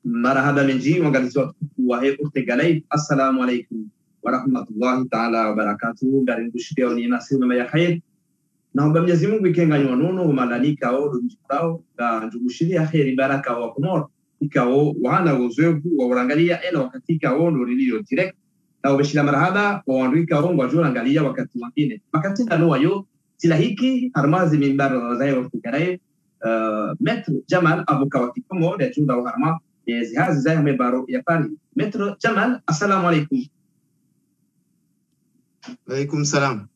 Marahaba menji mwangalizi wa Hepo Tegalai. Assalamu alaikum wa rahmatullahi ta'ala wa barakatuh. Garin kushipia ni nasibu mema ya khair. Naomba Mwenyezi Mungu ikenganyo nono malaika o ndujitao ga njugushiria khairi baraka wa kumor ikao wana uzoefu wa urangalia ela wakati kao ndo lilio direct na ubeshila marahaba wa wanduika o ngwa angalia wakati mwingine makati ndano wayo sila hiki harmazi mimbaro za Hepo Tegalai Maître Jamal Abukawati Komo de Junda wa harma zihazi za mebaro ya Paris. Maître Jamal, assalamu alaikum. Alaikum salam.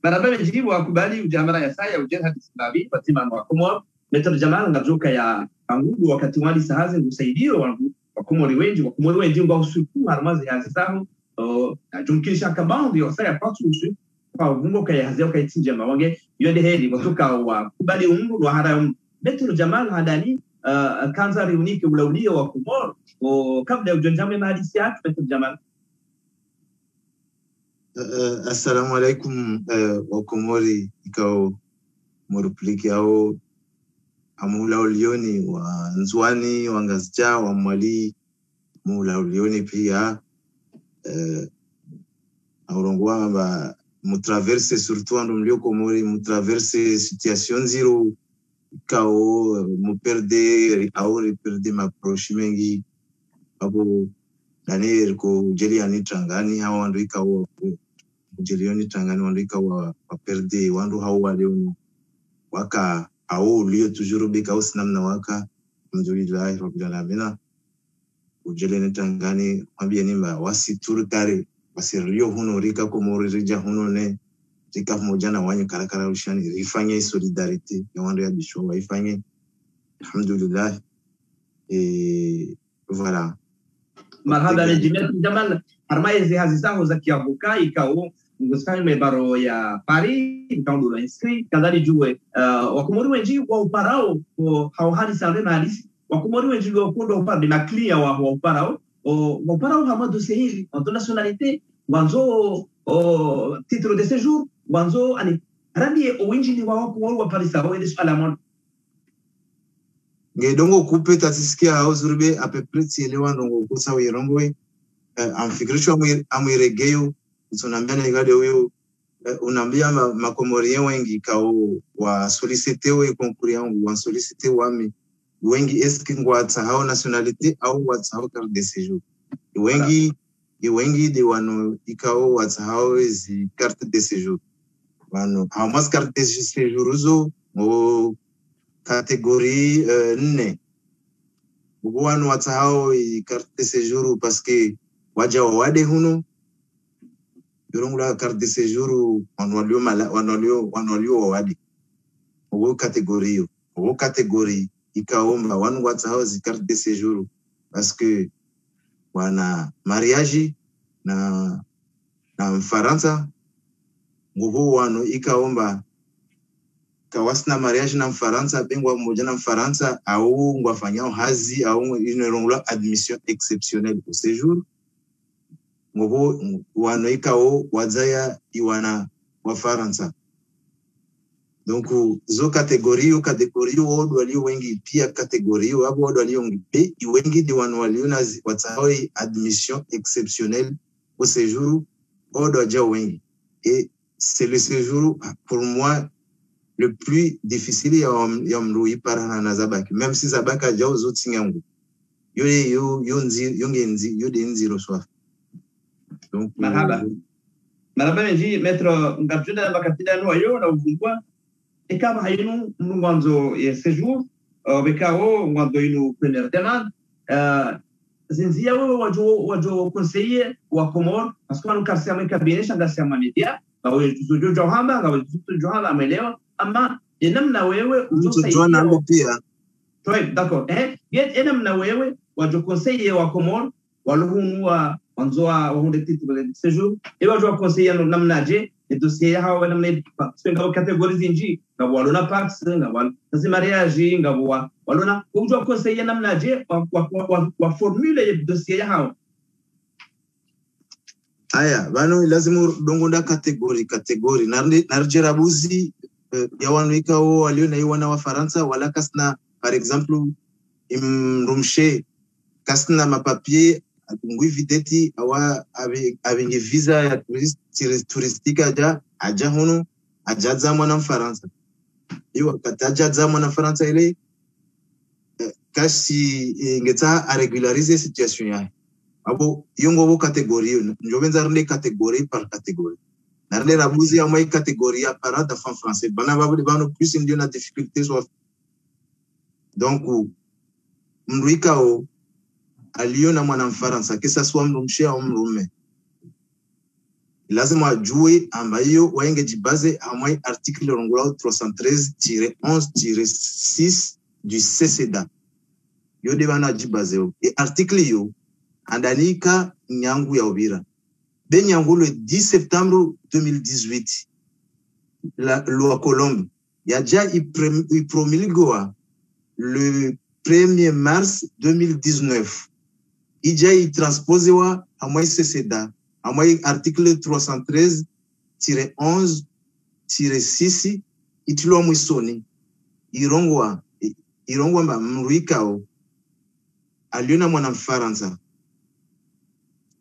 Maraba mjibu wa kubali ujamara ya saya ujenha disilabi fatima wa Komor. Maître Jamal ngajoka ya angugu wakati wali sahazi usaidio wangu wa Komori wenji ngwa usuku harmazi ya zisahu jumkisha kabandi wa saya patu usu kwa vungo kaya hazio kaya tinjema wange yode heri watoka wa kubali umru wa hara Maître Jamal hadani kanza reunike ulaudio wa Komor kabla ya ujonjame mahadisi yake Maître Jamal. Assalamu alaikum wa Komori ikao morupliki au amula ulioni wa Nzwani wa Ngazja wa Mwali mula ulioni pia aurongwa ba mutraverse surtout ando mlio Komori mutraverse situation zero kao mu perde ma prochimengi abo dani ko jeli ani tangani hawa wandu ikao jeli ani tangani wandu ikao wa perde wandu hawa leo waka au lio toujours bika usnamna waka alhamdulillah rabbil alamin ujeli ani tangani mwambie nimba wasituru kare wasirio huno rika Komori rija huno ne tika moja na wanyu karakara ushani rifanye solidarite ya wandu ya bisho waifanye alhamdulillah voilà. Marhaba Maître Jamal harmaizi hazisaho za kiavuka ikao ngosfanye mebaro ya Paris ikao la inscrit kadhali juwe wakomori wenji wa uparao hauhali sande na halisi wakomori wenji wa kundo upande na clear wa uparao hamadu sehili en nationalité wanzo titre de séjour wanzo ani randi owinjini wa Paris au ile swala moja ngedongo kupe tatisikia au zurbe a peu près tielewa ndongo kusa wirongwe amfikirisho amwiregeyo tunambia ngade huyo unambia makomorien wengi kao wa solliciter we concours yangu wa solliciter wami wengi eski ngwata hao nationalité au wata hao carte de séjour wengi de wano ikao wata hao zi carte de séjour wano hao mas carte de séjour zo o catégorie ne wano wata hao carte de séjour parce que waja wade huno yorongula carte de séjour wanwalio wade o catégorie ikaomba wanu wata hao zi carte de séjour parce que wana mariage na Mfaransa nguvu wano ikaomba kawasna mariage na Mfaransa bengwa mmoja na Mfaransa au ngwafanyao hazi au inerongula admission exceptionnelle au séjour nguvu wano ikao wazaya iwana wa Faransa. Donc zo catégorie odo walio wengi pia catégorie abo odo walio wengi di wanu walio na watahoi admission exceptionnelle au séjour odo aja wengi et c'est le séjour pour moi le plus difficile ya mrui para na Zabaki même si Zabaka aja uzoti nyangu yode nziro swafi. Donc marhaba menji Maître ngabjuda bakatida no ayo na uvungwa ekaba hayinu mwanzo ya séjour bekao mwanzo inu première demande zinzia wewe wajo conseiller wa Komor parce que wanukasi amekabinesha ngasi ya media bawe tuzo johamba ngawe tuzo johamba amelewa ama namna wewe ujosaidia pia d'accord get enam na wewe wajo conseiller wa Comore waluhunua wanzoa wahunde titre de séjour et wajo conseiller namnaje et dossier hawa namne ngabo catégorie zinji ngabo walona pax ngabo tazi mariage ngabo walona wajo conseiller namnaje wa formule dossier hawa aya bano lazima dongonda kategori narjerabuzi ya wanuika wao walio na iwana wa Faransa wala kasna par exemple imrumshe kasna mapapier ngui videti awa abengi visa ya touristika aja hono aja za mwana Faransa iwa kataja za mwana Faransa ile kasi ngeta a regulariser situation ya abo yongo bo catégorie njovenza rende catégorie par catégorie narle rabuzi ya mai catégorie apparent de français bana babu bano plus ndio na difficulté soit donc mruikao aliona mwana Mfaransa que ça soit mrumshe au mrume lazima ajue ambayo waenge jibaze amai article rongolao 313-11-6 du CCDA yo de bana jibaze et article yo andanika nyangu ya Uvira Benyango le 10 septembre 2018 la loi Colombe ya déjà promulgué le 1er mars 2019 ija transposé wa amai CCDA amai article 313-11-6 itilo mwisoni irongwa mba mruikao aliona mwana Mfaransa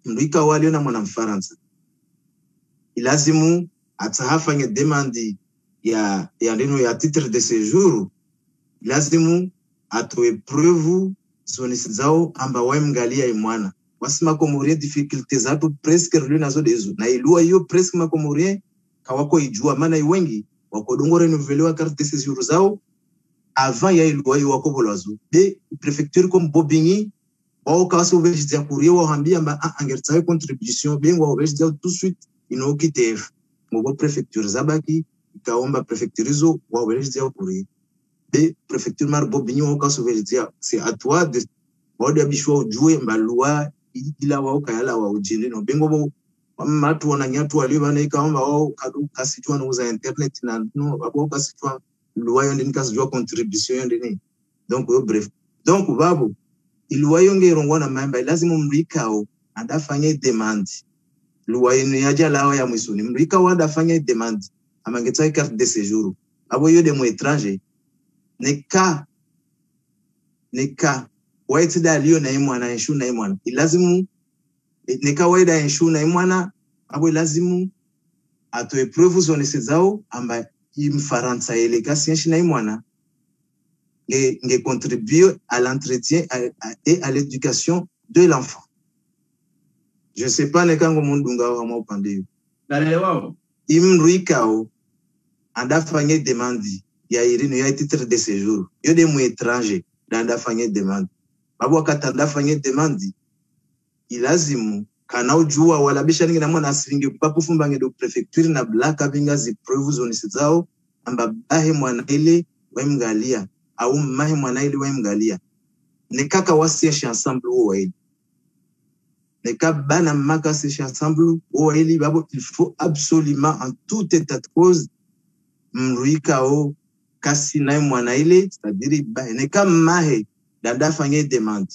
mruika waliona mwana Mfaransa ilazimu atahafanya demandi ya neno ya titre de séjour ilazimu atoe preuve zonisi zao amba waimgalia imwana wasima Comorien difficulté zato presque relu nazo dezo na ilua hiyo presque ma Comorien kawako ijua maana wengi wako dongo renouveler carte de séjour zao avant ya ilua hiyo wako bolazo de préfecture comme Bobigny au cas où je dis à courir ou hambia ba angertsaye contribution bengwa ou je dis tout de suite inokite mo préfecture zabaki ikaomba préfecture zo ou je dis à courir be préfecture mar Bobigny au cas où je dis c'est à toi de bodi bishwa ujue mbalua ila wao kayala wa ujini no bengo bo matu wananyatu waliobana ikaomba wao kadu kasitwa na uza internet na no babo kasitwa loi yonde nikasijua contribution yonde ni donc bref donc babo loi yonge irongwa na mamba lazima mrikao andafanye demand loi yenu yaja lao ya mwisoni mrikao andafanye demand amangeta carte de séjour abo yo de mo étranger neka waiti da liyo na imwana enshu na imwana ilazimu neka waida enshu na imwana abo ilazimu atoe preuve zonese zao amba Mfaransa ele kasi enshu na imwana nge contribuer à l'entretien et à l'éducation de l'enfant. Je sais pas neka ngo mundunga wa mopande yo imruikao andafanye demandi ya irino ya titre de séjour yo de mo étranger andafanye demandi babu akatanda fanye demandi ilazimu kana ujua wala bisha ningi na mwana asiringi papufumba ngedo prefecture na blaka binga zi preuve zonisi zao amba bahe mwana ile waimgalia au mahe mwana ile waimgalia nekaka wasieshe ensemble wa ile neka bana maka sieshe ensemble wa ile babu il faut absolument en tout état de cause mruika o kasi na mwana ile c'est-à-dire bahe neka mahe dada fanye demande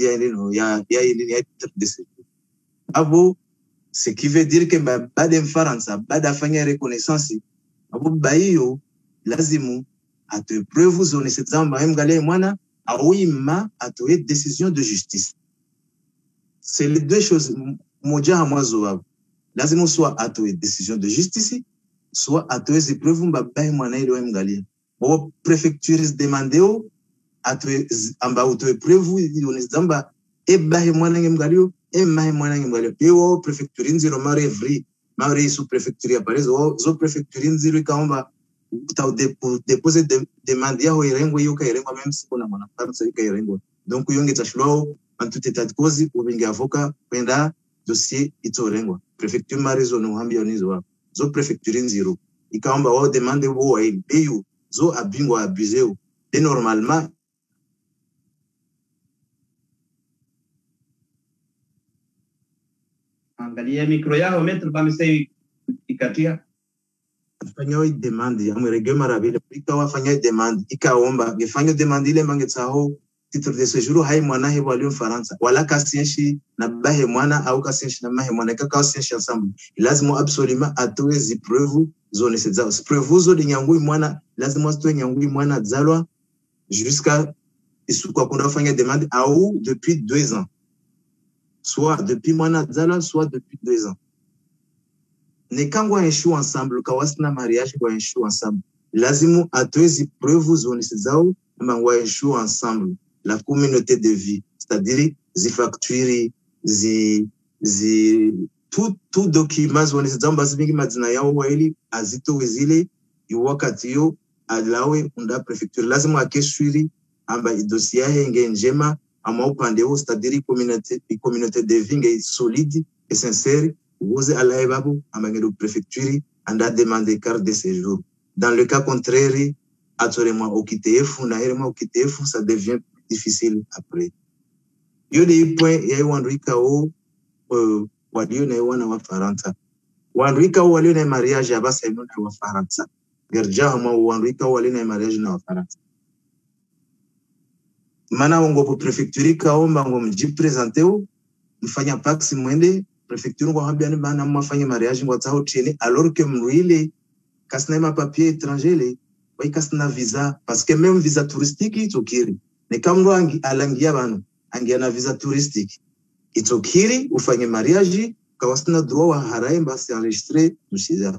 ya nino ya titre de séjour abo ce qui veut dire que bade Mfaransa bada fanye reconnaissance abo bayo lazimu atoe preuve zone cette zamba mgale mwana awima atoe décision de justice. C'est les deux choses moja hamwazo abo lazimu soit atoe décision de justice soit atoe zi preuve mbabaye mwana ile mgalia bo préfecture demandeo atoe amba atoe preuve zone zamba ebahe mwana ngemgalio emahe mwana ngemgalio yo préfecture nziro mare sous préfecture ya Paris zo préfecture nziro ikaomba déposer demande ya ho irengo yo ka irengo même si kuna mwana Faransa ka irengo donc yonge tashlo en tout état de cause ubinga avocat kwenda dossier itorengo préfecture mare zo no hambia nizo zo préfecture nziro ikaomba wao demande wo wa ile zo abingwa abuseo Et normalement, angalia micro yao maître bamesei ikatia fanya demande ya mrege marabile ikawa fanya demande ikaomba ngefanya demande ile mangetsaho titre de séjour hai mwana he wali Mfaransa wala kasienshi na bahe mwana au kasienshi na mahe mwana kaka sienshi ensemble lazima absolument atoe zi preuve zone sezao preuve zo de nyangui mwana lazima atoe nyangui mwana zalwa jusqu'à isuka kuna fanya demande au depuis 2 ans soit depuis mwana zalwa soit depuis 2 ans. Ne kangwa enshu ensemble kawasina mariage kwa enshu ensemble lazimu atoezi preuve zone sezao mangwa enshu ensemble la communauté de vie c'est-à-dire zi facture tout document zone sezao basi mingi mazina yao waili azito wezile wakati yo alawe unda prefecture lazimu akeshwiri amba dossier yake njema ama upande huo c'est-à-dire communauté de vie nge solide et sincère. Vous allez à la préfecture en a demandé carte de séjour. Dans le cas contraire, absolument au KTF, ça devient difficile après. Il y a des points, il y a eu un rikao, wadio na wana wa Faransa. Wanrika wali na mariage ya basa ino na wa Faransa. Gerja ma wanrika wali na mariage na wa Faransa. Mana wango po prefecture kaomba ngo mji presenteo mfanya pax mwende préfecture ngo habiani bana mwafanya mariage ngo tsao tiene alors que mruile kasna ma papier étranger le wai kasna visa parce que même visa touristique itokiri ne kamro alangia bana angia na visa touristique itokiri ufanye mariage kawasna droit wa haraye basi enregistrer dossier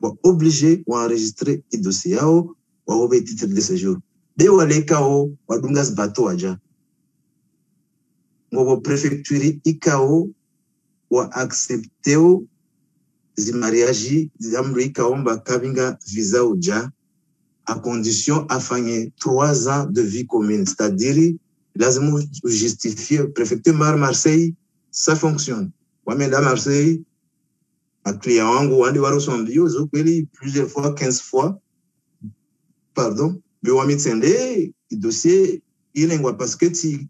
wa obligé wa enregistrer dossier yao wa obe titre de séjour de wale kao wadungas bato aja ngo préfecture ikao wa accepteo zi mariage zamru ikaomba kabinga visa uja à condition afanye 3 ans de vie commune, c'est-à-dire lazima justifier préfecture Marseille ça fonctionne wamenda Marseille a client wangu wandi warosambio zo kweli plusieurs fois 15 fois pardon mais wamitende dossier ile ngwa parce que ti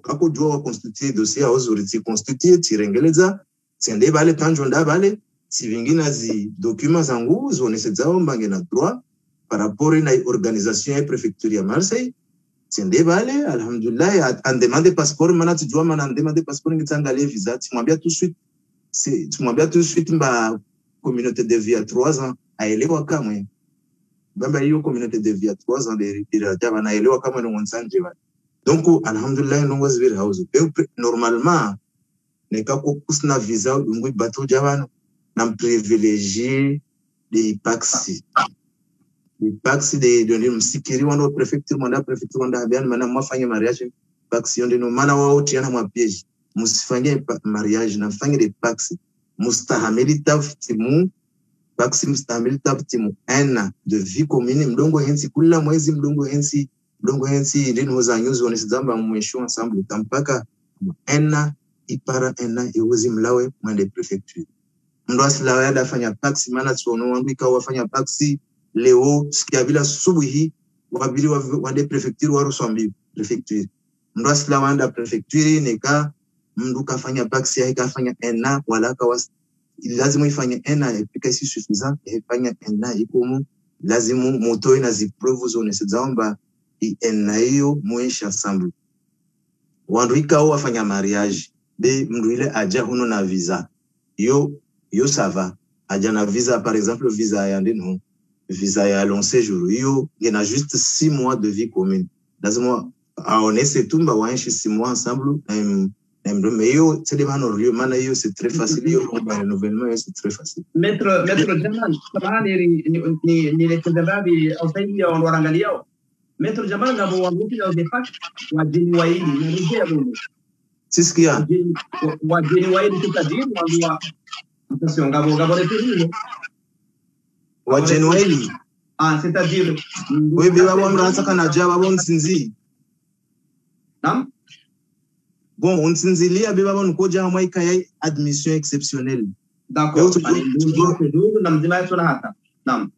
kako jua constituer dossier autorité constituer tirengeleza sende bale tanjonda bale si vingine zi documents zangu zone sezao mbange na droit par rapport à l'organisation et préfecture à Marseille sende bale alhamdulillah en demande passeport mana tu dois mana demande passeport ngitangale visa tu m'as tout de suite mba communauté de vie à 3 ans aelewa kamwe bamba hiyo communauté de vie à 3 ans de jaba na aelewa kama ni monsanje ba donc alhamdulillah ndongo zibiri house normalement ne kako kusna visa ngui bato jabana na privilégier des taxis de msikiri wana prefecture manda bien mana mwafanya mariage taxi ndio no mana wao tiana mwa piège musifanye mariage na fanye des taxis mustahamili taftimu taxi mustahamili taftimu ana de vie commune mdongo hensi kula mwezi mdongo hensi ndio za news wanazamba mwesho ensemble tampaka ana ipara ana iwezi mlawe mwende prefecture ndo asilawe ada fanya taxi mana tuono wangu ikawa fanya taxi leo sikia bila subuhi wabili wande prefecture warusombi prefecture ndo asilawe anda prefecture neka mdu kafanya taxi yake fanya ana wala kawas lazima ifanye ana ipika si suffisant ifanya ana ikomo lazima moto ina ziprove zone sezaomba ina hiyo muishi ensemble wandu ikao wafanya mariage be mdu ile aja huno na visa yo ça va aja na visa par exemple visa ya ndino visa ya long séjour yo ngena juste 6 mois de vie commune lazima aonese tumba waishi 6 mois ensemble mais yo c'est des manorieux mana yo c'est très facile yo le renouvellement c'est très facile maître Jamal samahani ni letendabi au saidi ya warangalia maître Jamal ngabo wangu ya defact wajini waili nirejea bwana sisikia wajini waili tutadiri wangu attention ngabo repéré wajini waili c'est-à-dire oui beba wamransa kana jaba bon sinzi nam bon on sinzilia beba bon koja hamwaika ya admission exceptionnelle d'accord na mzima yetu na hata nam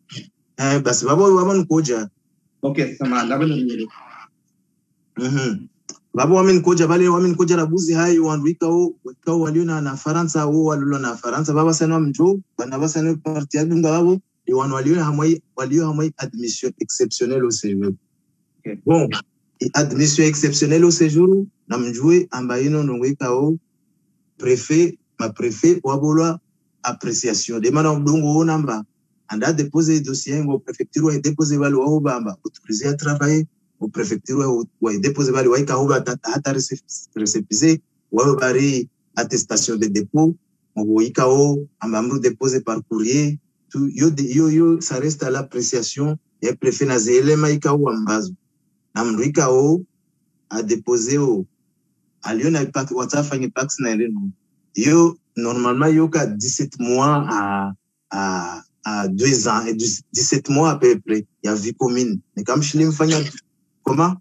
basi baba wabon koja Okay, sama labda nini? Babu wamin koja rabuzi hai wanwika o waliona na Faransa o walilo na Faransa baba sana mjo bana basa ne parti ya dunga babu et waliona hamai admission exceptionnelle au séjour. Okay. Bon, admission exceptionnelle au séjour na mjue ambayino nongwika o préfet wabolwa appréciation de mana mdungu namba anda déposer dossier au préfecture et déposer valo au bamba autorisé à travailler au préfecture wa déposer valo wa kahuba hata récépissé wa bari attestation de dépôt au ikao amamru déposer par courrier tout yo ça reste à l'appréciation et préfet na zelema ikao ambazo na mruikao a déposer au alion na impact watafanya impact na eleno yo normalement yo ka 17 mois à 2 ans et 17 mois à peu près il y a vie commune mais comme je l'ai fait comment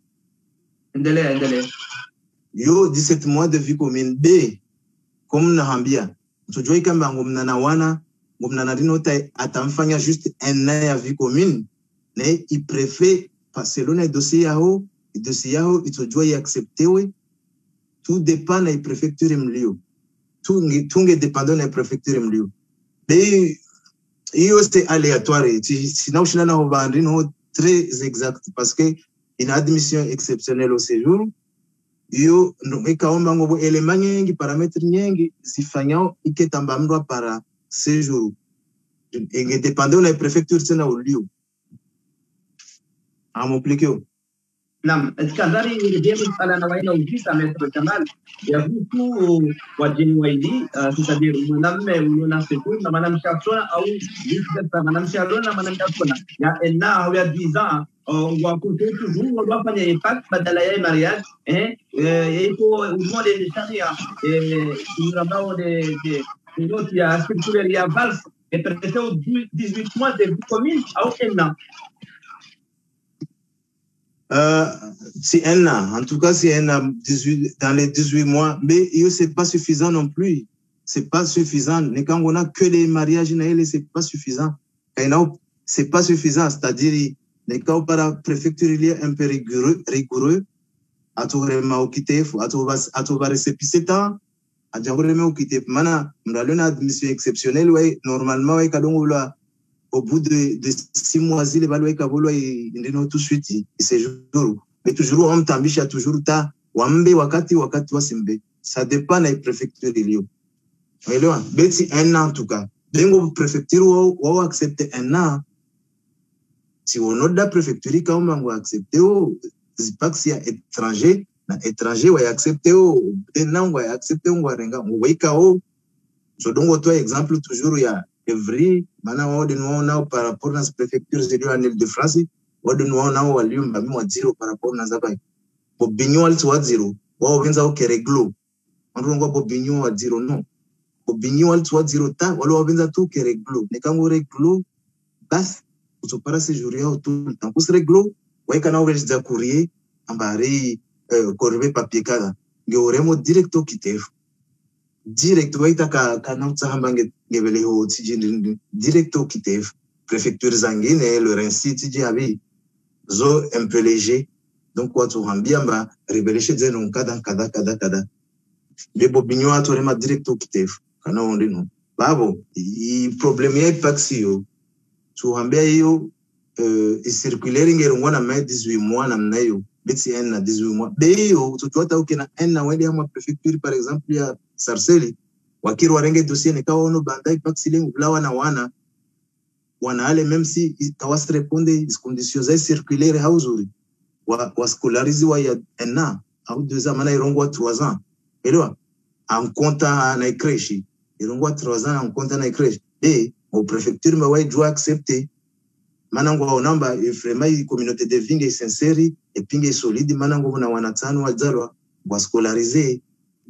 Endelea yo 17 mois de vie commune b comme nahambia tujoi kamba ngomna na wana ngomna na dinota atamfanya juste un an ya vie commune mais il préfère passer le dossier yao itujoi accepter tout dépend na préfecture mlio tunge dépendant na préfecture mlio mais iyo c'est aléatoire sinon je n'en ai pas no très exact parce que une admission exceptionnelle au séjour iyo ikaomba ngobo element nyingi parametre nyingi zifanyao iketamba mndwa para séjour et dépendant na préfecture tena ulio amoplikio. Naam, kadhari nirejea msala na waina ujisa Maître Kamal ya huku wajini waidi c'est-à-dire mwanamume uliona seku na mwanamke asona au vice mwanamke alona mwanamke asona ya ena au ya 10 ans on côté toujours on doit faire impact badala ya mariage il faut demander les charia nous avons des autres il y a circulaire il y a valse et peut-être 18 mois de vie commune au ena. C'est un an. En tout cas, c'est un an dans les 18 mois. Mais c'est pas suffisant non plus. C'est pas suffisant. Mais quand on a que des mariages, c'est pas suffisant. C'est pas suffisant. C'est-à-dire, les cas par la préfecture, il est un peu rigoureux. À tout vraiment au quitter, à tout va récépissé temps. À tout vraiment au quitter. Maintenant, on a une admission exceptionnelle, ouais, normalement, ouais, au bout de 6 mois, il évalue tout de suite, c'est jour. Mais toujours, on t'ambiche à toujours ta, wambe wakati wasimbe. Ça dépend de la préfecture de Lyon. Mais là, c'est un an en tout cas. Bengo préfecture, ou accepter un an. Si on a de la préfecture, quand on va accepter, c'est pas que c'est étranger, on va accepter, un an, on va accepter, on va renga, on va ikao. Je donne toi exemple, toujours, il y a every mana wode no na par rapport na préfecture de l'Île-de-France wode no na waliumba mi waziro par rapport na zabai bobinyo wali waziro wao wenza ukereglo ndongo bobinyo waziro no bobinyo wali waziro ta wale wenza tu kereglo nekango reglo bas utopara séjour yao tout temps kus reglo waika na ovelza courrier ambari corbe papier kada ngeoremo directo kitefu direct waita ka nauta hambange ngebele ho tijindi direct au kitef préfecture zangine le Rinci tiji abi zo un peu léger donc quoi tu hambiamba rebele chez zeno kada le bobinyo atorema direct au kitef kana onde no babo i problème ya paxio tu hambia yo e circulaire ngero ngona mai 18 mois namna yo beti na 18 mois beyo tutota ukina na wende ya préfecture par exemple ya Sarcelles wakiri warenge dossier ne kaono bandai paxile ngulawa na wana ale même si kawas répondre les conditions circulaires hauzuri wa scolariser wa ya un an au 2 ans mana irongo 3 ans elewa en compte na crèche irongo 3 ans en compte na crèche et au préfecture me wa doit accepter manango onamba vraiment communauté de vie est sincère et pinge solide manango na wanatano wazalwa wa scolariser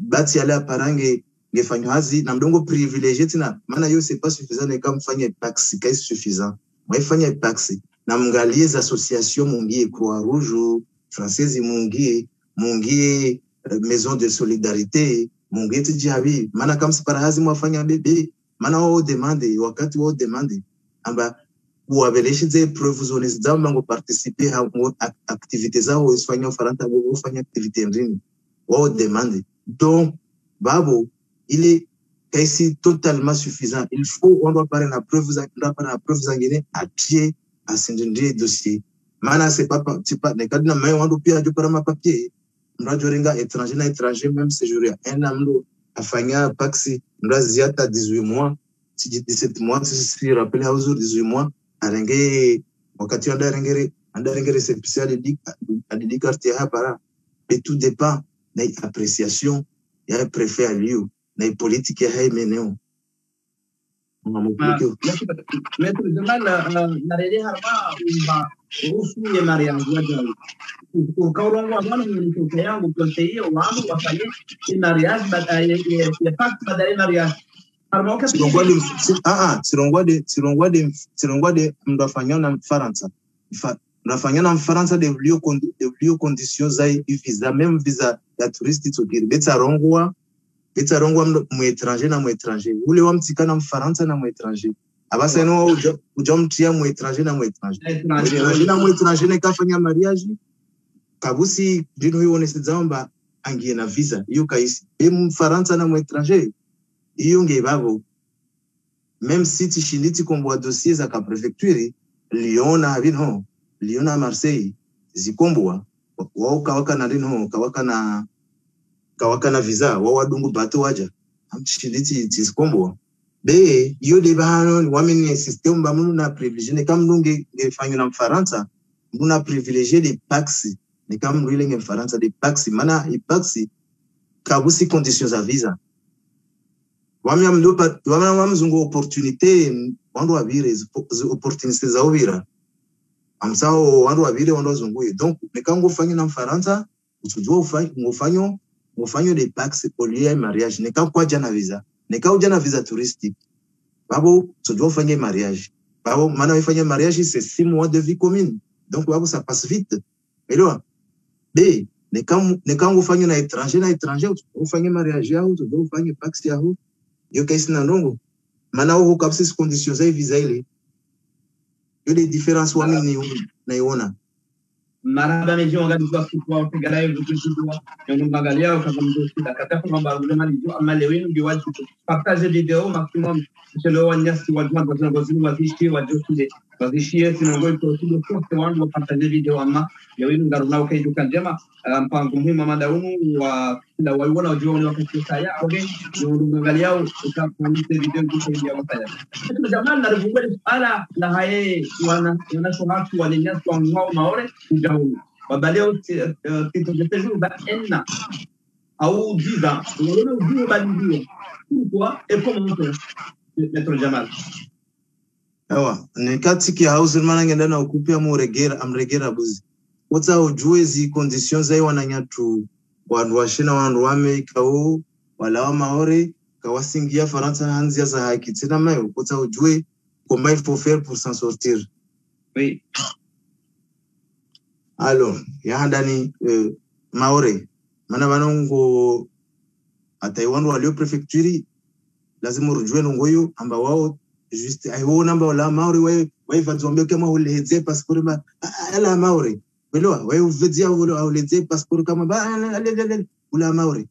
bati ala parange ngefanywa hazi na mdongo privilégié tina maana yo c'est pas suffisant ne kama mfanye taxi kai suffisant mwaifanya taxi na mngalie za association mungie Croix Rouge française mungie maison de solidarité mungie tijabi maana kama sipara hazi mwafanya bebe maana wao demande wakati wao demande amba kuwabelesha ze preuve zone zao mango participer ha activité zao usifanya Ufaransa ufanya activité ndini wao demande donc babo il est quasi totalement suffisant. Il faut on doit parler la preuve zangine à pied à s'indendre dossier mana c'est pas ne kadina mai on doit pia para ma papier mrajorenga étranger même séjour ya un amdo afanya paxi mraziata 18 mois 17 mois si rappelle à jour 18 mois arenge wakati andarengere spécial de quartier hapa et tout dépend de l'appréciation ya préfet à lui na politique ya meneo Maître Jamal na rede harba umba usu ya Mariam Gwajawi ukaulongwa mwana mtoto yangu kote hiyo wangu wafanye mariage baadaye ya fact baadaye mariage harba wakati sirongwa de mdafanya na Faransa mdafanya na Faransa de lieu conditions za visa même visa ya touriste tukiri betarongwa mu étranger ule wa mtika na Mfaransa na mu étranger abasa no ujomtia mu étranger na mu étranger na mu étranger ne kafanya mariage kabusi dino hiyo nesizamba angie na visa hiyo kaisi Mfaransa na mu étranger hiyo ngebabo même si tishinditi kombo dossier za ka prefecture Lyon na Marseille zikombwa wao kawaka na visa wao wadungu bato waja amshinditi tisikombo be yo de bahano wameni system ba munu na privilégier kam ndunge ngefanywa na Mfaransa muna privilégier de pax ni kam ndwile nge Mfaransa de pax mana i pax kabusi conditions za visa wamzungu opportunité wando wabire opportunité za ovira amsao wando wabire wando zunguye donc nikango fanya na Mfaransa utujua ufanyo de pax au lieu mariage ne kwa jana visa ne kwa jana visa touristique babo utujua ufanye mariage babo maana ufanye mariage c'est 6 mois de vie commune donc babo ça passe vite alors b ne quand ufanye na étranger ufanye mariage yao utujua ufanye pax yao yo kaisi na ndongo maana huko kabisa conditions za visa ile yo les différences wami na iona maraba mejo ngadizo kwa tegalayo kutushwa yonumbangalia ukagamdoshida katafu mambo malizo amalewinu biwaji partager video maximum chelo wanyasi wajuma kwa ngozi wazishi wajoside wazishie sinongoi kwa tudo post wangu partager video ama yawinu ngaruna ukaiduka njema mpango muhimu madaunu wa la waiona ujua wakati saya okay yonumbangalia ukafanite video kusaidia wataya jamani na rububeli ala la haye wana shomatu walinyasi wa ngao maore wabaleo titre de séjour ba enna au 10 ans wala ujue balidio pourquoi et comment Maître Jamal awa ne katiki house mana ngenda na ukupia mu regera buzi wata ujue zi conditions za wananyatu wandu washina wandu wameikao wala wa maore kawasingia Faransa hanzia za haki tena mayo wata ujue comment il faut faire pour s'en sortir oui. Alors, yahandani maore mana banongo ataiwandu walio prefecture lazima urujwe nongoyo amba wao juste aiwo namba wala maore wewe fadzombe kama uleze passport ba ala maore welewa wewe uvedia uleze passport kama ba ula maore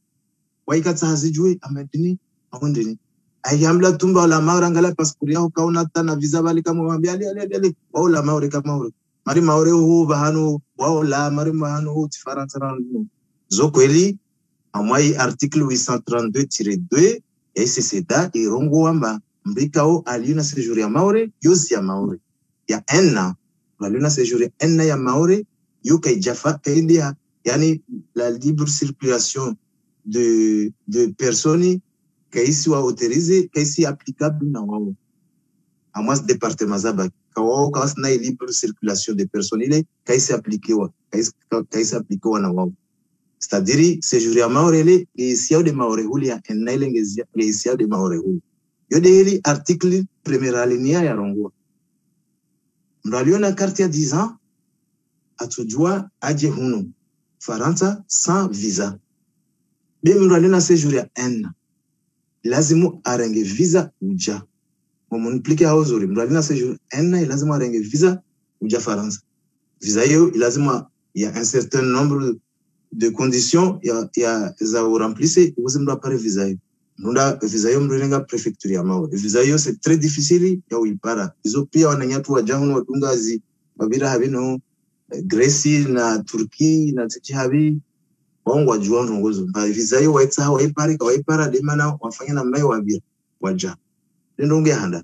waikatsa hazijwe amadini awondeni ayamla tumba wala maore ngala passport yao kaona tana visa bali kama waambia ale wala maore kama maore mari maore hu bahano wao la mari bahano hu Faransa randu zokweli amwai article 832-2 ya ICCDA irongo wamba mbikao aliuna séjour ya maore yosi ya maore ya enna aliuna séjour ya enna ya maore yuka ijafa kaidia yani la libre circulation de personnes kaisi wa autorisé kaisi applicable na wao amas département zabaki kawa kawas na libre circulation de personnes ile kaisi appliquewa na wao c'est-à-dire séjour ya maore ile isiao de maore huli ya enna ile ngezia isiao de maore huli yode hili article premier alinéa ya rongo mraliona carte ya 10 ans atujua aje huno Faransa sans visa be mraliona séjour ya enna lazimu arenge visa uja mumplike hauzuri mradi na séjour enna lazima arenge visa uja Faransa. Visa hiyo lazima ya un certain nombre de conditions ya za remplisse uzi mdo apare visa hiyo. Nunda visa hiyo mrenga prefecture ya Mawe. Visa hiyo c'est très difficile ya uipara. Hizo pia wananyatu wajahunu watungazi babira habino Greci na Turki na Tchihabi wangu wajua nongozo. Visa hiyo waitsa waipara demana wafanya na mbayo wabira waja. Ndonge handa.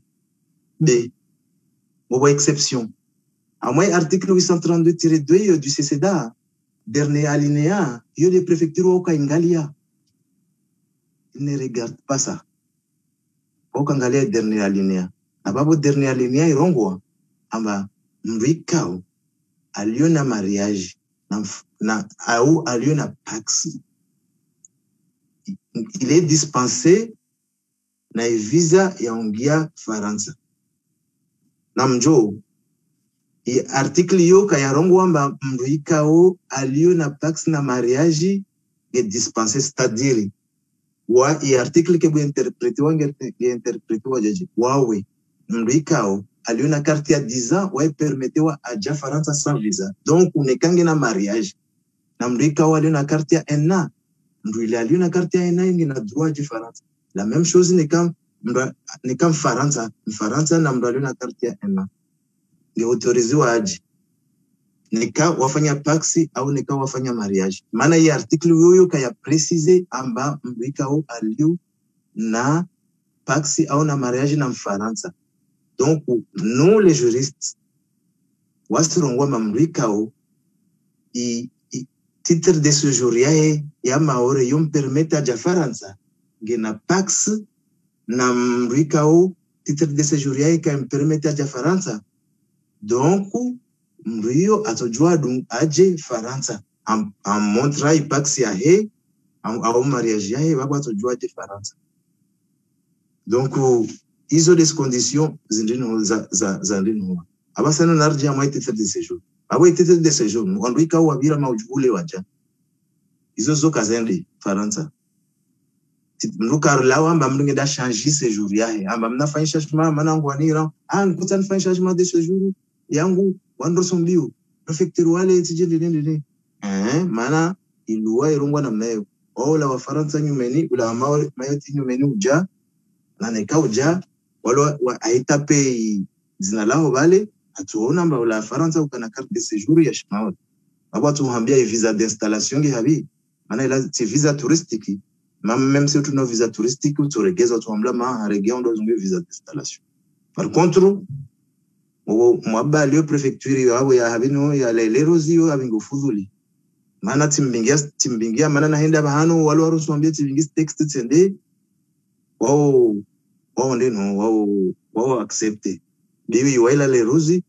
B. Mobo exception. À moins article 832-2 du CCDA, dernier alinéa, il y a des préfectures au Kangalia. Il ne regarde pas ça. Au Kangalia, dernier alinéa. Ababo dernier alinéa, il rongo. Amba, mrikao, alio na mariage, au alio na pax. Il est dispensé na visa ya ongia Faransa. Namjo, i article yo kayarongo wamba mruikao alio na pax na mariage est dispensé, c'est-à-dire wa i article ke bu interpréter wa jaji wawe mruikao alio na carte ya 10 ans wa permettre wa aja Faransa sans visa, donc unekange na mariage na mruikao alio na carte ya 1 an mruile alio na carte ya 1 an ingi na droit de Faransa. La même chose ni kam Faransa na mru alio na carte ya 1 an nge autoriziwa aje nika wafanya paxi au nika wafanya mariage. Maana hii article yoyo kaya préciser amba mbikao aliu na paxi au na mariage na Mfaransa. Donc nous les juristes wasirongwa mamrikao i titre de séjour ya maore yom permettre aja Faransa nge na pax na mrikao titre de séjour ya ka permettre aja Faransa. Donc, mrio atojua dung aje Faransa. En montra ipax ya he, au mariage ya he, wabo atojua aje Faransa. Donc, iso des conditions zindino za ndino. Abasana narji ya titre de séjour. Abo titre de séjour, mwandwika wabira maujubule waja. Iso zo kazendi Faransa. Mnukar lawa amba mnunge da changer séjour ya he. Amba mna fanya changement manangu wanira. Nkuta nifanya changement de séjour. Yangu wandroso mbio prefecture wale tijili mana iluwa irungwa na mnayo ola wa Faransa nyumeni ula wa mayoti nyumeni uja na neka uja walo wa aitape zina lao bale atuona mba ula Faransa ukana carte de séjour ya shimawali waba tuhambia visa d'installation ngi habi mana ila ti visa touristique même si tu no visa touristique utoregeza tuambla ma regea ndo zungue visa d'installation. Par contre mwaba leo prefecture yao ya habino ya lelerozio abingo fuzuli mana timbingia mana naenda bahano walo waruswambia timbingi text tsende wao ndeno wao accepte bibi waila lerozi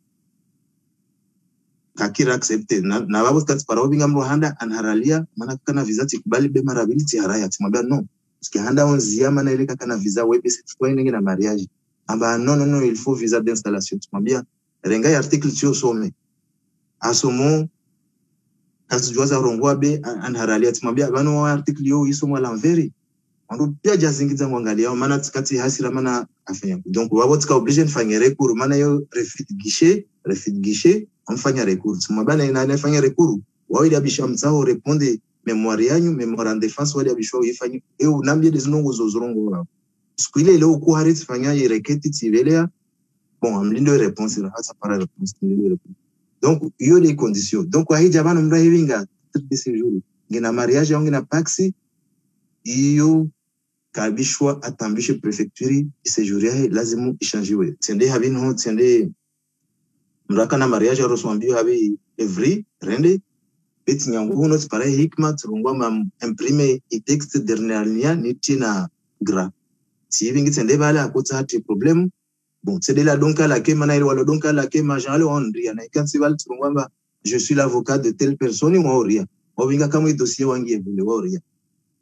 kakira accepte na babo skati para obinga mrohanda anharalia mana kana visa tikubali be marability haraya timwambia no sikihanda onzia mana ile kana visa webe kwa inenge na mariage. Amba non, il faut visa d'installation. Tu m'as bien renga article tio some. Asomo kasijwaza rongwa be anharalia tu m'as bien bano article yo isomo l'envers. Ando pia jazingiza mwangalia maana tikati hasira maana afanya. Donc wabo tika obligé nfanye recours maana yo refit guichet mfanya recours. Tu m'as bien na fanya recours. Wao ile abisha mzao répondre mémoire yanyu mémoire en défense wale abisha yifanye. Unambie dezinongo zozorongo wao. Sikuile ile uko hariti fanya yereketi tivelea bon amlindo réponse la hasa para réponse ndiyo. Donc iyo les conditions. Donc wa hija bana mra hivinga titre de séjour ngina mariage au ngina paxi iyo kabishwa atambishe prefecture séjour ya lazima ishangiwe. Tende habino tende mraka na mariage aroswambio habi every rende beti nyangu no para hikma turungwa ma imprimer i texte dernièrement ni tina gra. Si vingi tende bale akota hati problem bon c'est de la donka la ke mana ile wala donka la ke majale on ria na ikansi bale turungwa je suis l'avocat de telle personne mo ria o vinga kama dossier wangi vile wa ria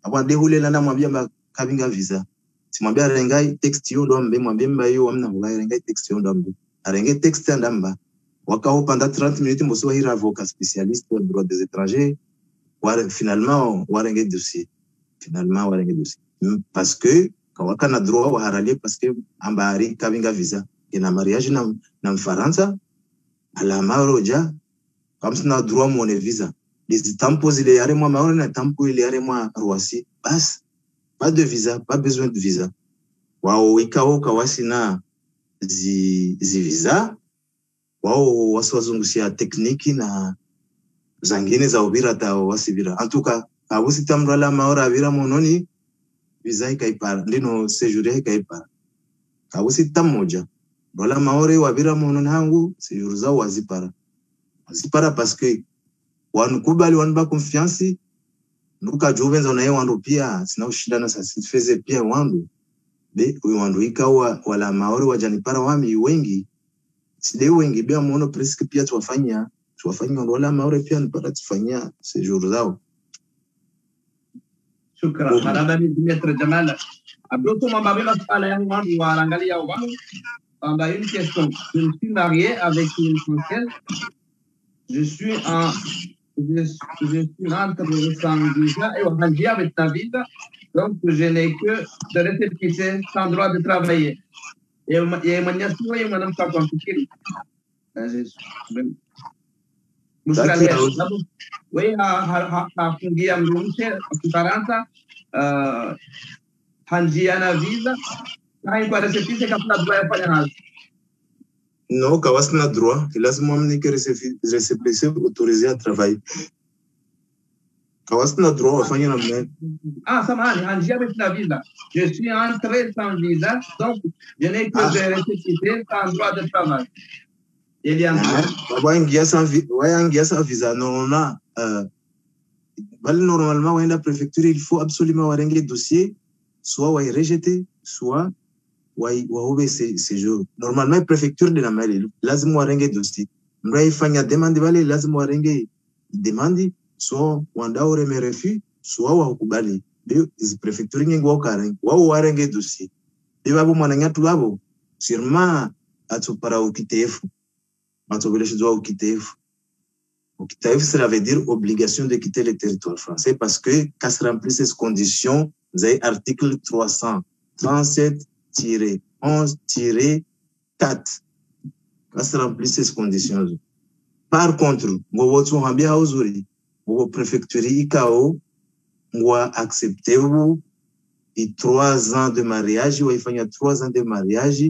abwa de hule na mwambia ba kabinga visa simwambia rengai text yo ndo mbe mwambia mba yo amna hula rengai text yo ndo mbe arenge text ndamba wakao pendant 30 minutes mo so hira avocat spécialiste en droit des étrangers finalement warenge dossier parce que kawaka na droit wa haralie parce que ambari kabinga visa ina mariage na Mfaransa alama roja comme ça na droit mon visa les tampos il y a moi maone na tampo il y a moi Roissy bas pas de visa, pas besoin de visa wao ikao kawasina zi visa wao waswazungushia tekniki na zangine za ubira ta wasibira antuka abusi tamrala maora abira mononi visa ikaipara ndino séjour ikaipara abusi tamoja rola maore wabira mononi hangu séjour zao wazipara parce que wanukubali wanba confiance nuka juvenza na yeye wandu pia sina ushindana sasa feze pia wandu be wandu ikawa wala maore wajanipara wami wengi side wengi bia mono presque pia tuwafanya wala maore pia nipara tufanyia séjour zao. Shukran. Marhaba Maître Jamal. Abdoto mambabe masala yangu wandu waangalia wangu. Amba une question. Je me suis marié avec une Française. Je suis entre sans visa et on avec ta visa. Donc je n'ai que de récépissé sans droit de travailler. Et maniasu et madame pas compliqué. Oui, a fungia mrumche Faransa hanjiana visa hai kwa récépissé kapna droit ya fanya hazi. Non, kawasna droit, lazima mnike récépissé autorisé à travailler. Kawasna droit wafanya na mne. Samahani, hanjia avec la visa. Je suis entré sans visa, donc je n'ai que de récépissé sans droit de travail. Il y a waingia sans visa non normalement à la préfecture il faut absolument warenge dossier soit wa rejeter soit wa séjour normalement la préfecture de la Mali lazima warenge dossier mrai fanya demande wale lazima warenge demande soit wanda ore refus soit wa kubali ndio hizo préfecture nyingi wao warenge dossier ndio babo mwananyatu babo sûrement atupara ukitefu cela veut dire obligation de quitter le territoire français parce que quand se remplissent ces conditions, vous avez article 337-11-4. Quand se remplissent ces conditions. Par contre, vous préfecture IKO, vous acceptez vous 3 ans de mariage, vous avez 3 ans de mariage,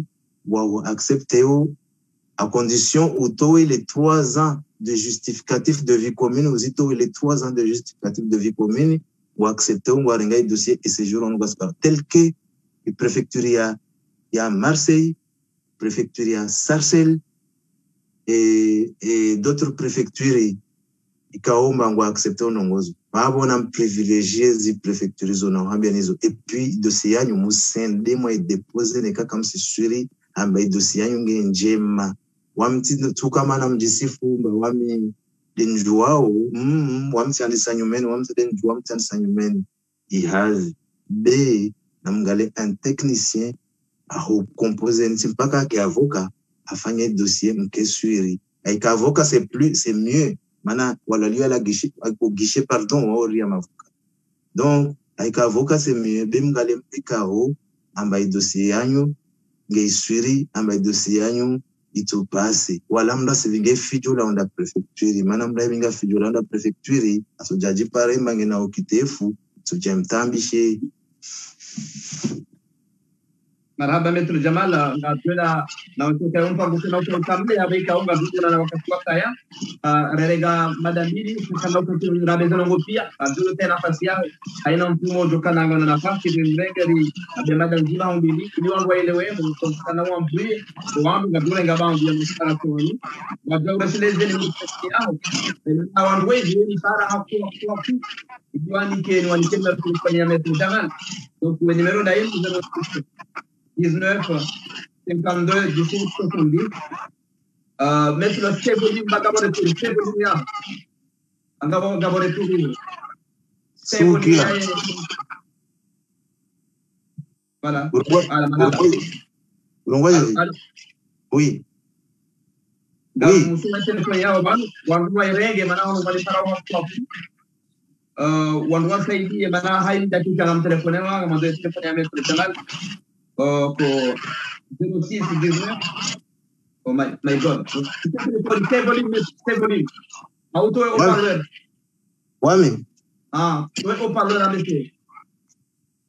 vous acceptez vous à condition où tu as les 3 ans de justificatif de vie commune, ou si tu as les 3 ans de justificatif de vie commune, ou accepter ou arranger dossier et séjour en Ouaspar. Tel que la préfecture il y a Marseille, préfecture il y a Sarcelles et d'autres préfectures il y a accepter en Ouaspar. On a privilégié les préfectures et puis dossier nous nous scindé moi déposer les cas comme c'est sûr ambaye dossier yangu njema wamti tukama na mjisifu wami denjuao wamti andisanyumeni wamti denjuao wamti andisanyumeni ihazi b namgale un technicien a composer mpaka ke avocat afanye dossier mkesuri avec avocat c'est mieux mana wala lieu à la guichet pardon au ria avocat donc avec avocat c'est mieux bimgale mpikao ambaye dossier yangu ngeiswiri ambaye dossier yanyu itupase wala mda sivinge fijula onda prefecture mana mda vinga fijula onda prefecture asojaji pare mangena okitefu tujemtambishe. Marhaba Maître Jamal, na utoka umpa kusema ukambe abika unga bidura na wakati wakaya rerega madambili kama uko rabeza ngo pia azuru tena nafasi yao haina mfumo jokana ngana nafasi ndengeri abe madambili mbili ni wangu ile wewe mtokana wa mbili wangu ngabule ngaba ndio msara koni wajua urashileze ni mtaki yao na wangu wewe ni para hapo ikiwani ke ni wanikenda kufanya Maître Jamal donc kwa numero da 19 52 17 70 mettre le chevalier bagabore tout chevalier angabo gabore tout chevalier voilà oui musu mettre ko yawa ban wangu wa rege mana on bali para wa wanwa saidi mana hain dakika ngam telefone ma ngam do telefone ya Maître Jamal ko 0619 oh my god stay volume auto au parleur Wami tu es au parleur monsieur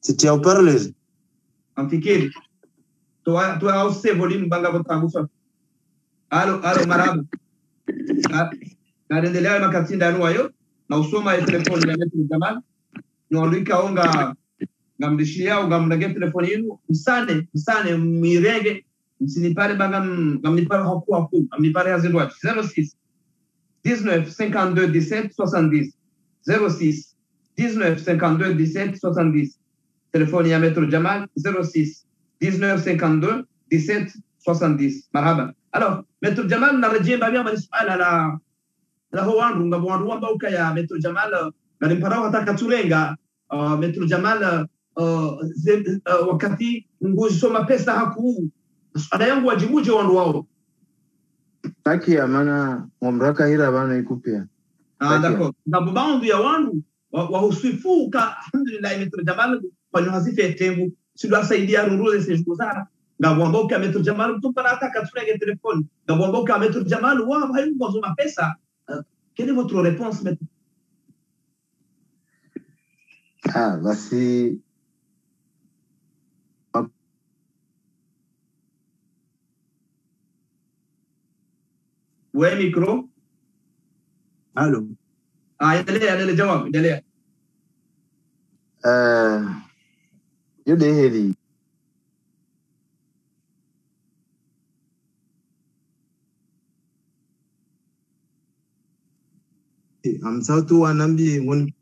c'était au parleur amfikiri tu au stay volume banga botambu fa allo maraba naendelea na kati ndani wayo na usoma telefoni ya Maître Jamal ni kaonga ngamdishia au ngamnage telefoni yenu msane mirenge msinipare banga ngamnipare hakuwa ngamnipare azindwa 06 19 52 17 70 06 19 52 17 70 telefoni ya Maître Jamal 06 19 52 17 70 marhaba. Alors Maître Jamal narejea babia manisuala la howandu ngabwandu ambao kaya Maître Jamal ngalimparao hata katulenga Maître Jamal wakati nguzi soma pesa haku ada yangu wajibuje wandu wao taki ya mana ngomraka hira bana ikupia d'accord ngabandu ya wandu wahusifuka alhamdulillah Maître Jamal kwa hazife tembu sidwa saidia runduze sejuzara ngabwamboka Maître Jamal mtupa hata katulenga telefoni ngabwamboka Maître Jamal wao hayu soma pesa. Quelle est votre réponse, Maître? Voici. Ouais, micro. Allô. Endelea jawab, endelea. Yule heli. Amsautu wanambi ngun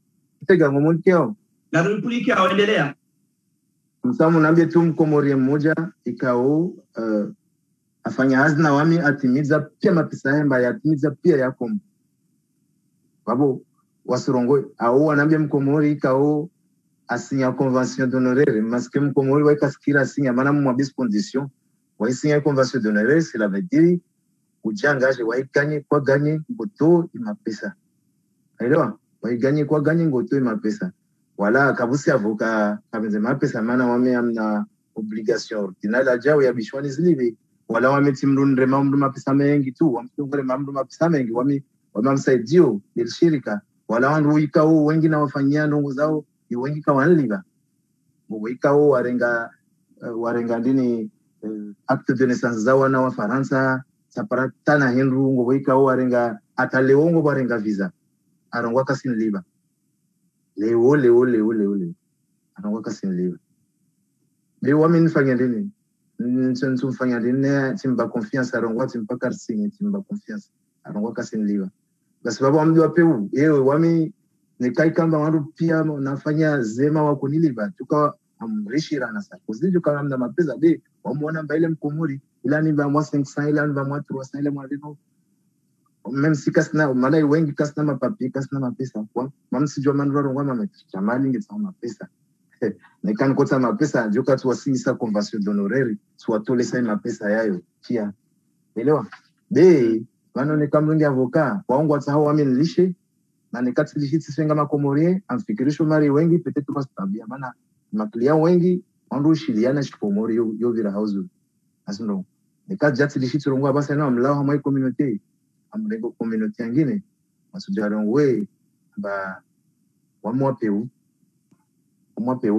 Tega ngomonkiao. Na ripuliki au endelea. Msamu nambie tu mkomorie mmoja ikao afanya hazina wami atimiza pia mapesa hemba yatimiza pia yako. Babo wasurongo au wanambie mkomori ikao asinya convention d'honoraire maske mkomori waika sikira asinya mana mwabis condition waisinya convention d'honoraire cela veut dire ujangaje waikanye kwa ganye ngoto imapesa. Elewa waiganye kwa ganye ngoto imapesa. Wala kabusi avoka kabenze mapesa mana wame amna obligation ordinale ajao ya bishwani zilivi wala wame timrunre mamdu mapesa mengi tu wamtungole mamdu mapesa mengi wame msaidio lilshirika wala wandu ikao wengi na wafanyia ndongo zao ni wengi kawanliga ikao warenga ndini acte de naissance zao na wa Faransa saparatana henru ngo ikao warenga ataleongo warenga visa arongwa kasini liba leo anangwa kasini liba leo wame nifanya ndini ntumfanya ndini timba confiance arongwa timpa karsingi timba confiance arongwa kasini liba basi baba amdi wapeu yewe wame nikai kamba wandu pia nafanya zema wako niliba tuka amrishira na sasa kuziju kama mna mapesa de wamuona mbaile mkomori ila ni ba mwa 500 ila ni ba mwa 300 ile mwadino même si kasna malai wengi kasna mapapi kasna mapesa kwa mamsi jua mandu rongo mama chamali ngitsa mapesa nikan kota mapesa joka tu wasingisa convention d'honoraire tu atole sai mapesa yayo pia elewa de bano ni kamlungi avoka waongo atahao wamenilishe na nikati lishiti senga makomorie amfikirisho mari wengi petetu kwa satabia mana maklia wengi wandu shiliana shikomori yo vira hauzu asindo nikati jati lishiti rongo basa na mlao hamai community amrengo community nyingine masujarongwe ba wamwapeu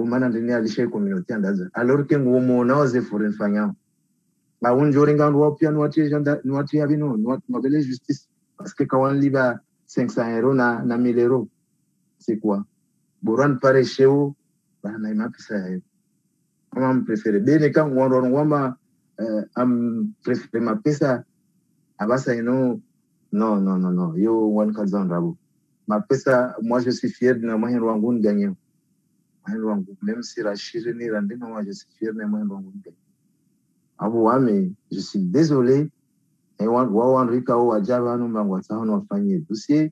mana ndini alishe community andaza alors que ngomo na oze foreign fanya ba unjoringa ndo pia nwati ya bino nwati mabele justice parce que kawan liba 500 euros na 1000 euros c'est quoi boran pare cheo bana imapisa yayo kama mprefere bene kan wando ngwamba am prefere mapesa abasa non yo one kazan rabo mapesa moi je suis fier de moi wangu nganye wangu même si rachire ni rande moi je suis fier de moi wangu nganye abu wame je suis désolé et wa rika au ajaba no mangwa sana wafanye dossier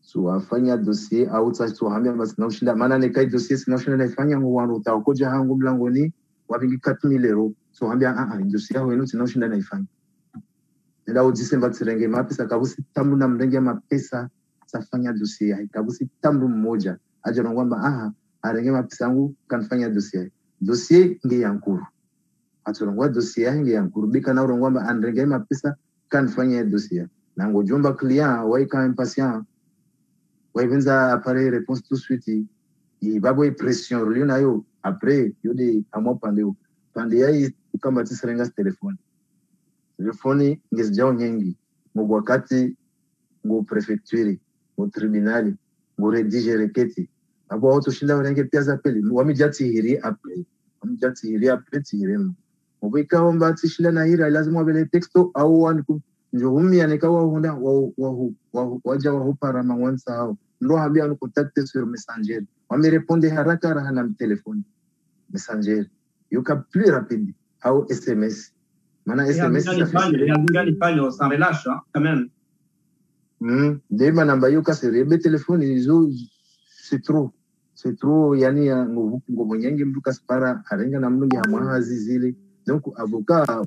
so wafanya dossier au tatu hambia basi na ushinda maana ni kai dossier sina ushinda naifanya ngwa utakoja hangu mlangoni wabingi 4000 euros so hambia dossier yao ino sina ushinda naifanya ndio December tsirenge mapesa kabusi tamu na mrenge mapesa safanya dossier haikabusi tamru mmoja aje kwamba arenge mapesa yangu kanfanya dossier nge yankuru aturongwa dossier nge yankuru bika na urongwa andrenge mapesa kanfanya dossier na ngojomba client waika impatient waivenza appareil réponse tout de suite ibabo pression rulio nayo après yode amwa pande yai kama tiserenga telefoni ngezijao nyengi mu wakati ngo prefecture ngo tribunali ngo redige reketi abo watu shinda wanenge pia za peli wamijati hiri après tiremu mubika omba tishinda na hira lazima wabele texto au waniku njohumi anekawa hunda waja wahupara mangwansa hao ndo habia nu contacte sur messenger wame répondre haraka rahana telefoni messenger yuka plus rapide au SMS mana SMS gani fanyo sans relâche quand même dema namba yuka serebe telefoni izo c'est trop yani ngo mwenyengi mtu kaspara arenga na mnungi hamwa zile donc avocat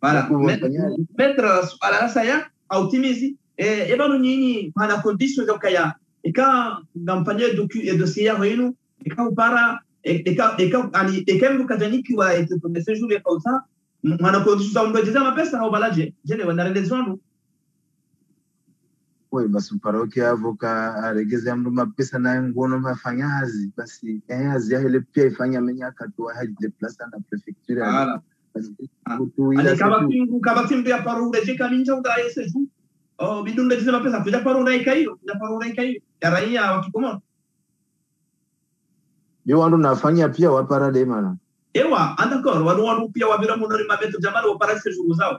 Voilà. Mettre à la saya optimiser et ben nini pana condition za kaya ika ngampanye dossier wenu ika upara ika mkajaniki wa etukonese jule kausa mana condition za mdojiza mapesa au balaje jele wanarelezwanu Oi, basi paroki avoka aregeze amru mapesa na ngono mafanya hazi basi hazi ya ile pia ifanya menya katua haji de place na prefecture ala kama timbu ya paru reje kaminja uda ese ju bidun reje mapesa kuja paru kayo ya raia wa Kikomo yo wandu nafanya pia wapara de mana ewa andakor wandu pia wabira munori mabeto jamani wapara se juru zao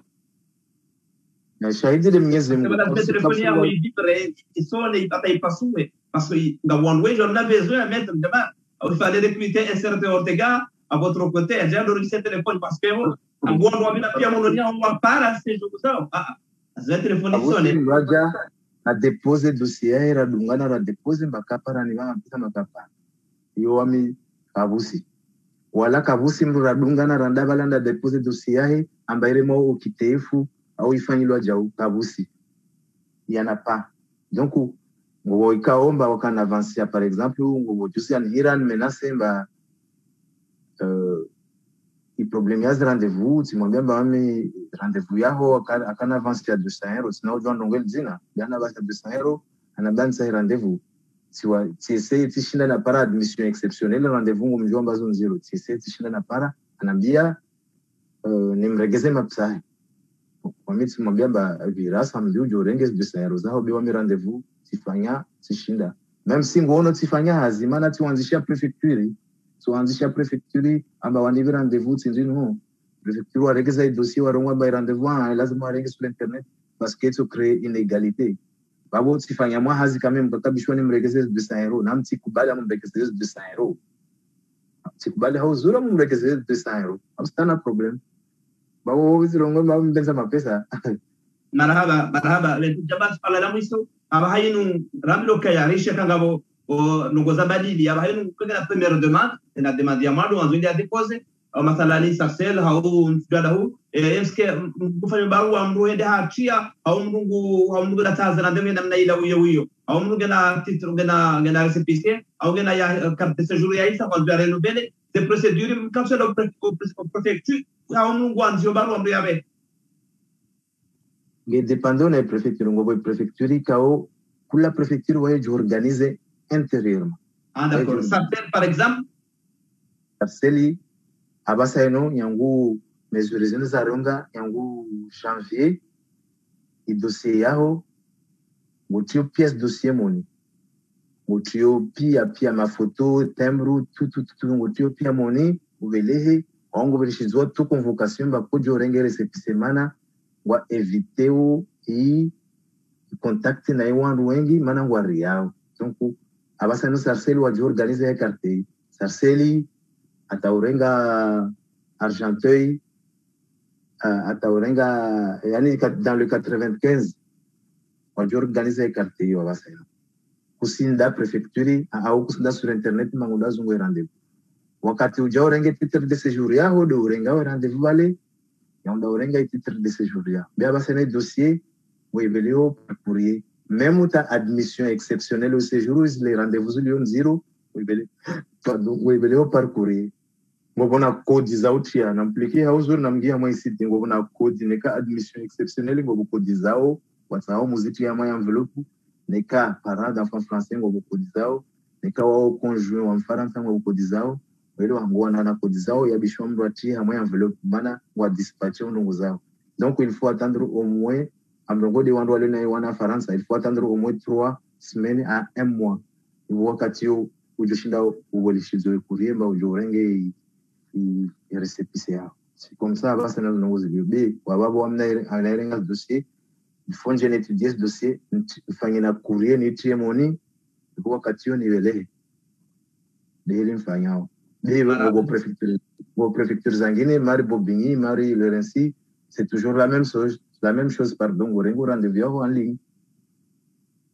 na shahidi de Mwenyezi Mungu telefoni yao ivibre isone ipata ipasue parce que nga one way on a besoin à mettre demain il fallait recruter un certain Ortega à votre côté j'ai adoré ce téléphone parce que en gros on va pia mononia on va para ces jours ça ce téléphone isone raja a déposer dossier ra dungana ra déposer makapara ni kama pesa makapara yo wami kabusi wala kabusi mru ra dungana ra ndabalanda déposer dossier ambaye mo ukitefu au ifanyilwa jau kabusi yana pas donc ngo ikaomba wakana avancer par exemple ngo tusi an Iran menace ba i problème ya rendez-vous timwambia bami rendez-vous yao akana avancer ya 200 euros sina ujua ndongel jina yana basa 200 euros anabanza rendez-vous siwa tise tishinda na para admission exceptionnelle rendez-vous ngo mjomba zone 0 tise tishinda na para anambia nimregeze mapsa wamiti mwambia virasa mbiu jorenge 200 euros zao biwa mi rendez-vous tifanya tishinda même si ngono tifanya hazimana tuanzisha prefecture amba wanivi rendez-vous tinzinu prefecture waregeza dossier warongwa ba rendez-vous lazima warenge sur internet parce que tu crée inégalité babo tifanya mwa hazi kama mkakabishwa ni mregeze 200 euros na mtikubali mregeze 200 euros tikubali hauzura mregeze 200 euros hapana problem babo wizirongo babo mbenza mapesa marhaba le jabat ala la mwiso aba hayinu ramlo kaya risha kangabo nugoza badili aba hayinu kwa la première demande na demande ya mwado wanzo ndia depose au mathalani sarcel au mfudada hu eske kufanya barua mru ende hachia au mrungu la tazana ndeme namna ila uyo au mrungu na titre gena récépissé au gena ya carte de séjour ya isa kwa renouveler ces procédures quand c'est le préfecture au mrungu anzio barua mru yabe dépendant de la préfecture ngo préfecture kao kula préfecture waje organiser intérieurement d'accord sarcel par exemple sarceli abasa eno yangu mesures za ronga yangu janvier i dossier yao mutio pièce dossier moni mutio pia mafoto timbre tout mutio pia moni ubelehe wangu bilishizwa tu convocation ba kujo rengere semana wa eviteo i contact na iwandu wengi mana ngwari yao donc abasa no sarceli waje organiser ya carte sarceli ataurenga Argenteuil ataurenga yani dans le 95 waje organiser carte hiyo abasa kusinda prefecture au kusinda sur internet mangunda zungu rendez-vous wakati ujao renge titre de séjour ya ho do renga rendez-vous vale ya unda renga titre de séjour ya bia basene dossier wo ibeleo par courrier même ta admission exceptionnelle au séjour les rendez-vous lion zero wo ibeleo par courrier ngobona code zautia namplikia hauzur namgia mwa site ngobona code neka admission exceptionnelle ngobo code zao watao muziti ya mwa envelope neka parent d'enfant français ngobo code zao neka wao conjoint wa mfaransa ngobo code zao wale wangwana na code zao ya bishwa mdu atia ya mwa envelope mana wa dispatcher ndongo zao donc il faut attendre au moins amrongo de wandu wale na wana faransa il faut attendre au moins 3 semaines à 1 mois wakati ujoshinda ubolishizo kuriemba ujorenge et récépissé. C'est comme ça, avant, c'est dans nos yeux. Ou avant, on a un dossier, il faut que étudier ce dossier, il faut un courrier, il faut un money, il faut un nivelé. Il faut un vos préfectures sanguines, Marie Bobigny, Marie Lorenzi, c'est toujours la même chose, pardon, au rendez-vous en ligne.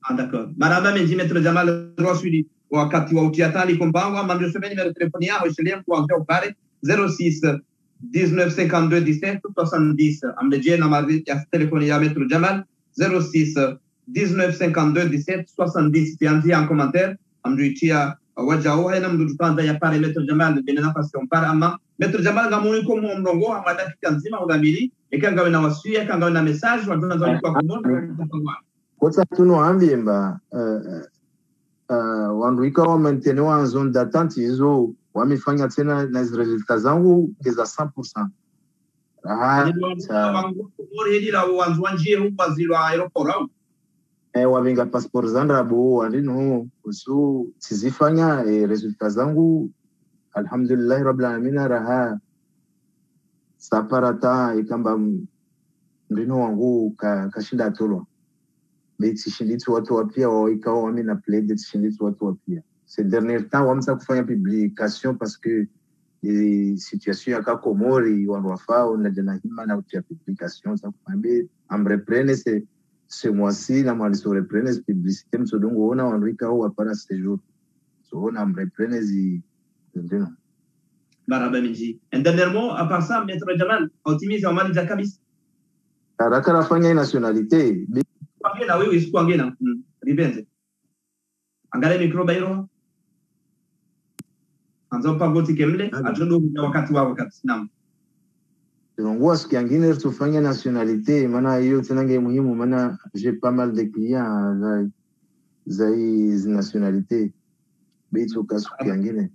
Ah, d'accord. Madame, je vais mettre Jamal Rossuli, wakati wa utiatali kumbangwa, mandio semeni numero telefoni yao, ishilia mkuanzia upare, 06 19 52 17 70 amrejea na mari ya telefoni ya Maître Jamal 06 19 52 17 70 tianzia en commentaire amjuitia wajao haina mdutanda ya pare Maître Jamal bina nafasi mpara ama Maître Jamal ngamuni ko mrongo amada kitanzima udamili ekanga na wasuya kanga na message wadona zali kwa kumona kosa tuno ambiemba wanduika wa maintenir en zone d'attente hizo wamefanya tena na resulta zangu ngeza 100%. Wabenga passport zanda bo walino usu sizifanya resulta zangu alhamdulillah rabbil alamin raha saparata ikamba ndino wangu kashinda tolo beti shinditsu watu wapia waikao wame na plaide shinditsu watu wapia. Ces derniers temps, on a fait une publication parce que les situations à Kakomori, on a déjà une publication. On reprenne ce mois-ci, on reprenne cette publicité. Donc, on a un ricao à part ce jour. On a reprenne ces. Barabamiji. Un dernier mot, à part ça, Maître Jamal, optimise en Mali Jakabis. Karakara fanya nationalité. Kwangena, oui, kwangena. Ribenze. Angale micro bairo. Anza upagoti kemle atondo wakati wa wakati nam donc ce qui angine tufanya nationalité maana hiyo tena nge muhimu maana j'ai pas mal de clients za nationalité bitu kasu kiangine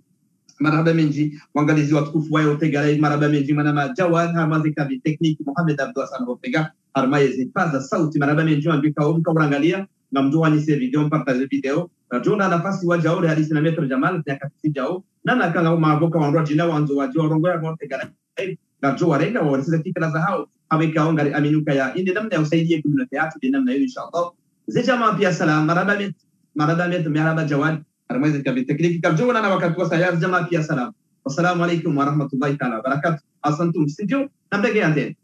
marhaba menji wangalizi watukufu wao tegala marhaba menji maana majawad hamazi kavi technique Mohamed Abdou Hassan Bofega harmaye paza sauti marhaba menji andika omka urangalia na mjua ni se video partage video jona nafasi wa jauri hadisi na Maître Jamal ya katisi jao nana kanga maboka wanro jina wanzo wajua rongo ya ngote gara na jua renga wanisiza fikra za hao haweka ongari aminuka ya indi namna ya usaidie community yatu di namna hiyo inshallah zijama pia salam marhaba jawad harmaze kabi tekniki kabjona na wakati wa sayar jama pia salam wassalamu alaikum wa rahmatullahi ta'ala wa barakatuh asantum studio namdege ante